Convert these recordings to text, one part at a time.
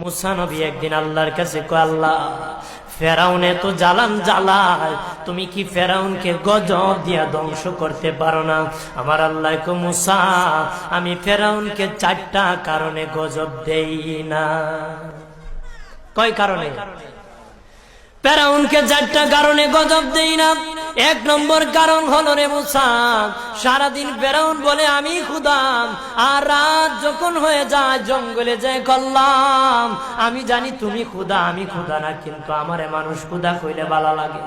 মুসা নবী একদিন আল্লাহর কাছে কয়, আল্লাহ ফেরাউনে তো জ্বালান জ্বালায়, তুমি কি ফেরাউনকে গজব দিয়া ধ্বংস করতে পারো না? আমার আল্লাহ কো, মুসা আমি ফেরাউনকে 4টা কারণে গজব দেই না। কয় কারণে? ফেরাউনকে 4টা কারণে গজব দেই না। 1 নম্বর কারণ হলো, রে মুসা, সারাদিন ফেরাউন বলে আমি খোদা, আর রাত যখন হয়ে যায় জঙ্গলে যায় করলাম আমি জানি তুমি খোদা, আমি খোদা না, কিন্তু আমারে মানুষ খোদা কইলে ভালো লাগে,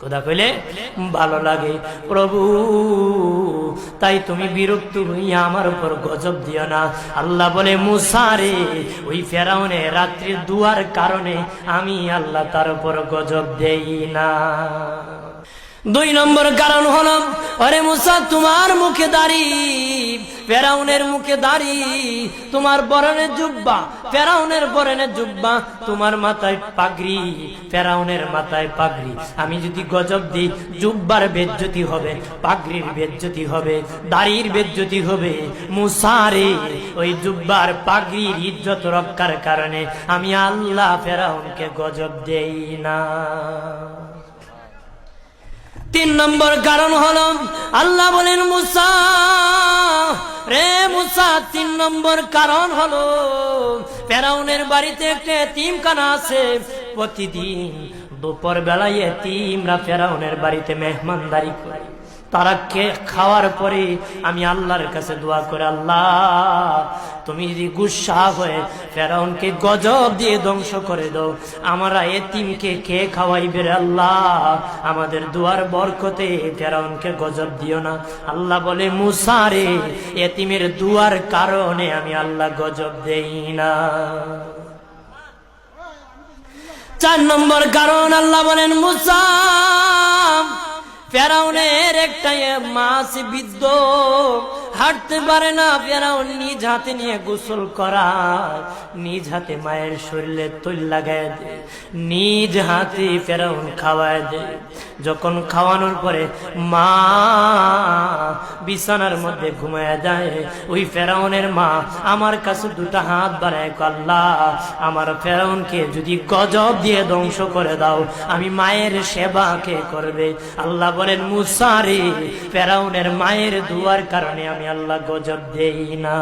খোদা কইলে ভালো লাগে। প্রভু, তাই তুমি বিরক্ত হইয়া আমার উপর গজব দিও না। আল্লাহ বলে, মুসা রে, ওই ফেরাউনে রাত্রি দুয়ার কারণে আমি আল্লাহ তার উপর গজব দেই না। 2 নম্বর কারণ হলো, আরে মুসা, তোমার মুখে দাড়ি, ফেরাউনের মুখে দাড়ি, তোমার পরনে জুব্বা, ফেরাউনের পরনে জুব্বা, তোমার মাথায় পাগড়ি, ফেরাউনের মাথায় পাগড়ি। আমি যদি গজব দিই, জুব্বার বেজ্জতি হবে, পাগড়ির বেজ্জতি হবে, দাড়ির বেজ্জতি হবে। মুসা রে, ওই জুব্বার পাগড়ির ইজ্জত রক্ষার কারণে আমি আল্লাহ ফেরাউনকে গজব দেই না। 3 নম্বর কারণ হলো, আল্লাহ বলেন, মুসা রে মুসা, 3 নম্বর কারণ হলো, ফেরাউনের বাড়িতে একটা এতিমখানা আছে। প্রতিদিন দুপুর বেলায় এতিমরা ফেরাউনের বাড়িতে মেহমানদারি করে। তারা খাওয়ার পরে আমি আল্লাহর কাছে দোয়া করে, আল্লাহ তুমি যদি গুসা হয়ে ফেরাউনকে গজব দিয়ে ধ্বংস করে দাও, আমরা এতিমকে কে খাওয়াইবে রে আল্লাহ, আমাদের দুয়ার বরকতে ফেরাউনকে গজব দিও না। আল্লাহ বলে, মুসা রে, এতিমের দুয়ার কারণে আমি আল্লাহ গজব দেই না। 4 নম্বর কারণ, আল্লাহ বলেন, মুসা ফেরাউনের একটা মাছ বিদ্ধ, হাঁটতে পারে না, ফেরাউন নিজ হাতে নিয়ে গোসল করায়, নিজ হাতে মায়ের শরীরে তৈল লাগায় দেয়, নিজ হাতে ফেরাউন খাওয়ায় দেয়। যখন খাওয়ানোর পরে মা বিছানার মধ্যে ঘুমায় যায়, ওই ফেরাউনের মা আমার কাছে 2টা হাত বাড়ায়, আল্লাহ আমার ফেরাউনকে যদি গজব দিয়ে ধ্বংস করে দাও, আমি মায়ের সেবা কে করবে? আল্লাহ বলেন, মুসা রে, ফেরাউনের মায়ের দুয়ার কারণে আমি আল্লাহ গজব দেই না।